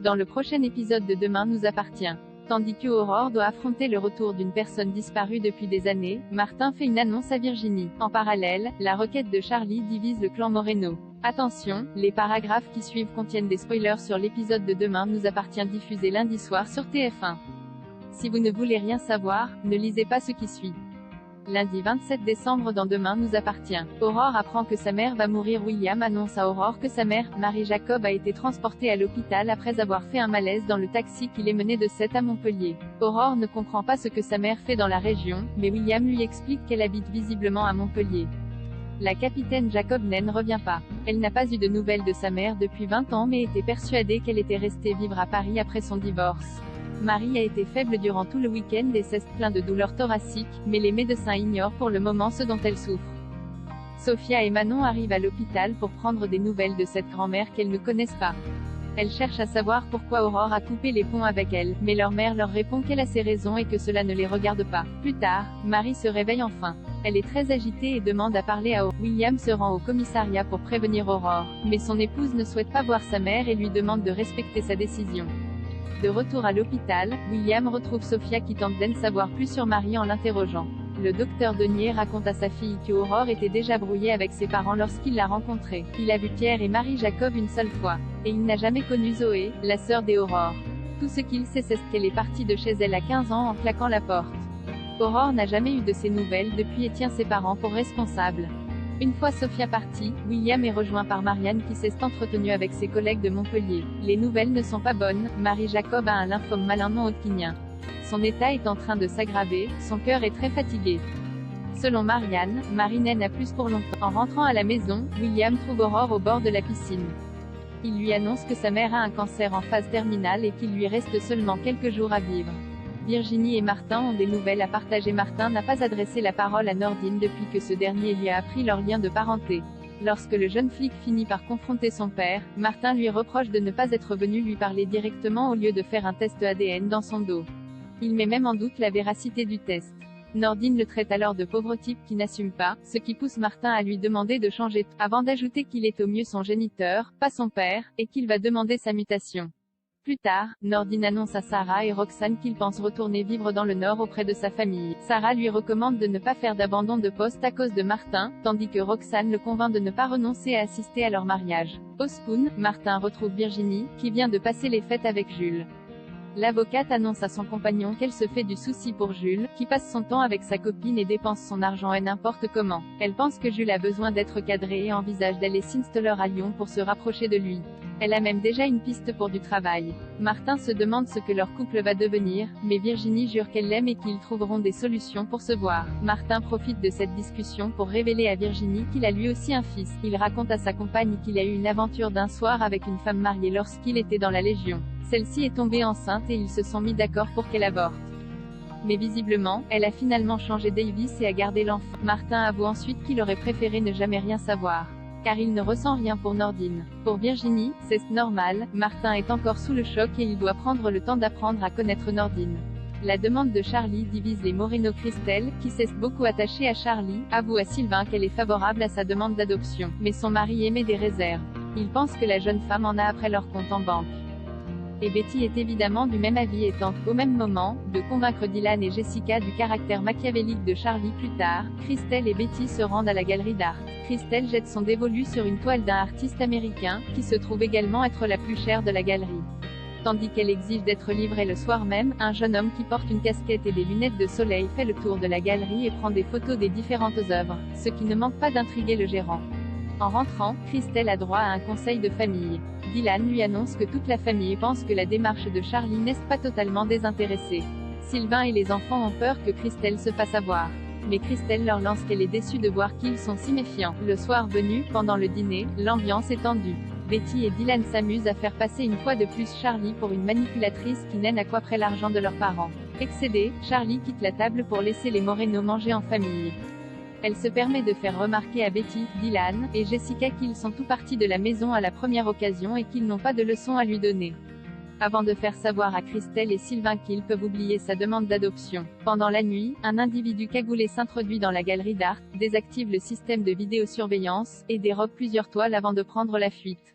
Dans le prochain épisode de Demain nous appartient. Tandis que Aurore doit affronter le retour d'une personne disparue depuis des années, Martin fait une annonce à Virginie. En parallèle, la requête de Charlie divise le clan Moreno. Attention, les paragraphes qui suivent contiennent des spoilers sur l'épisode de Demain nous appartient diffusé lundi soir sur TF1. Si vous ne voulez rien savoir, ne lisez pas ce qui suit. Lundi 27 décembre dans Demain nous appartient. Aurore apprend que sa mère va mourir. William annonce à Aurore que sa mère, Marie Jacob, a été transportée à l'hôpital après avoir fait un malaise dans le taxi qui les menait de Sète à Montpellier. Aurore ne comprend pas ce que sa mère fait dans la région, mais William lui explique qu'elle habite visiblement à Montpellier. La capitaine Jacob ne revient pas. Elle n'a pas eu de nouvelles de sa mère depuis 20 ans mais était persuadée qu'elle était restée vivre à Paris après son divorce. Marie a été faible durant tout le week-end et s'est plainte de douleurs thoraciques, mais les médecins ignorent pour le moment ce dont elle souffre. Sophia et Manon arrivent à l'hôpital pour prendre des nouvelles de cette grand-mère qu'elles ne connaissent pas. Elles cherchent à savoir pourquoi Aurore a coupé les ponts avec elle, mais leur mère leur répond qu'elle a ses raisons et que cela ne les regarde pas. Plus tard, Marie se réveille enfin. Elle est très agitée et demande à parler à Aurore. William se rend au commissariat pour prévenir Aurore, mais son épouse ne souhaite pas voir sa mère et lui demande de respecter sa décision. De retour à l'hôpital, William retrouve Sophia qui tente d'en savoir plus sur Marie en l'interrogeant. Le docteur Denier raconte à sa fille que Aurore était déjà brouillée avec ses parents lorsqu'il l'a rencontrée. Il a vu Pierre et Marie Jacob une seule fois. Et il n'a jamais connu Zoé, la sœur d'Aurore. Tout ce qu'il sait c'est qu'elle est partie de chez elle à 15 ans en claquant la porte. Aurore n'a jamais eu de ses nouvelles depuis et tient ses parents pour responsables. Une fois Sophia partie, William est rejoint par Marianne qui s'est entretenue avec ses collègues de Montpellier. Les nouvelles ne sont pas bonnes, Marie Jacob a un lymphome malin non hodgkinien. Son état est en train de s'aggraver, son cœur est très fatigué. Selon Marianne, Marie n'a plus pour longtemps. En rentrant à la maison, William trouve Aurore au bord de la piscine. Il lui annonce que sa mère a un cancer en phase terminale et qu'il lui reste seulement quelques jours à vivre. Virginie et Martin ont des nouvelles à partager. Martin n'a pas adressé la parole à Nordine depuis que ce dernier lui a appris leur lien de parenté. Lorsque le jeune flic finit par confronter son père, Martin lui reproche de ne pas être venu lui parler directement au lieu de faire un test ADN dans son dos. Il met même en doute la véracité du test. Nordine le traite alors de pauvre type qui n'assume pas, ce qui pousse Martin à lui demander de changer, avant d'ajouter qu'il est au mieux son géniteur, pas son père, et qu'il va demander sa mutation. Plus tard, Nordine annonce à Sarah et Roxane qu'il pense retourner vivre dans le Nord auprès de sa famille. Sarah lui recommande de ne pas faire d'abandon de poste à cause de Martin, tandis que Roxane le convainc de ne pas renoncer à assister à leur mariage. Au Spoon, Martin retrouve Virginie, qui vient de passer les fêtes avec Jules. L'avocate annonce à son compagnon qu'elle se fait du souci pour Jules, qui passe son temps avec sa copine et dépense son argent et n'importe comment. Elle pense que Jules a besoin d'être cadré et envisage d'aller s'installer à Lyon pour se rapprocher de lui. Elle a même déjà une piste pour du travail. Martin se demande ce que leur couple va devenir, mais Virginie jure qu'elle l'aime et qu'ils trouveront des solutions pour se voir. Martin profite de cette discussion pour révéler à Virginie qu'il a lui aussi un fils. Il raconte à sa compagne qu'il a eu une aventure d'un soir avec une femme mariée lorsqu'il était dans la Légion. Celle-ci est tombée enceinte et ils se sont mis d'accord pour qu'elle avorte. Mais visiblement, elle a finalement changé Davis et a gardé l'enfant. Martin avoue ensuite qu'il aurait préféré ne jamais rien savoir. Car il ne ressent rien pour Nordine. Pour Virginie, c'est normal, Martin est encore sous le choc et il doit prendre le temps d'apprendre à connaître Nordine. La demande de Charlie divise les Moreno. Christelle, qui s'est beaucoup attachée à Charlie, avoue à Sylvain qu'elle est favorable à sa demande d'adoption, mais son mari émet des réserves. Il pense que la jeune femme en a après leur compte en banque. Et Betty est évidemment du même avis et tente, au même moment, de convaincre Dylan et Jessica du caractère machiavélique de Charlie. Plus tard, Christelle et Betty se rendent à la galerie d'art. Christelle jette son dévolu sur une toile d'un artiste américain, qui se trouve également être la plus chère de la galerie. Tandis qu'elle exige d'être livrée le soir même, un jeune homme qui porte une casquette et des lunettes de soleil fait le tour de la galerie et prend des photos des différentes œuvres, ce qui ne manque pas d'intriguer le gérant. En rentrant, Christelle a droit à un conseil de famille. Dylan lui annonce que toute la famille pense que la démarche de Charlie n'est pas totalement désintéressée. Sylvain et les enfants ont peur que Christelle se fasse avoir. Mais Christelle leur lance qu'elle est déçue de voir qu'ils sont si méfiants. Le soir venu, pendant le dîner, l'ambiance est tendue. Betty et Dylan s'amusent à faire passer une fois de plus Charlie pour une manipulatrice qui n'a quoi après l'argent de leurs parents. Excédé, Charlie quitte la table pour laisser les Moreno manger en famille. Elle se permet de faire remarquer à Betty, Dylan, et Jessica qu'ils sont tout partis de la maison à la première occasion et qu'ils n'ont pas de leçons à lui donner. Avant de faire savoir à Christelle et Sylvain qu'ils peuvent oublier sa demande d'adoption. Pendant la nuit, un individu cagoulé s'introduit dans la galerie d'art, désactive le système de vidéosurveillance, et dérobe plusieurs toiles avant de prendre la fuite.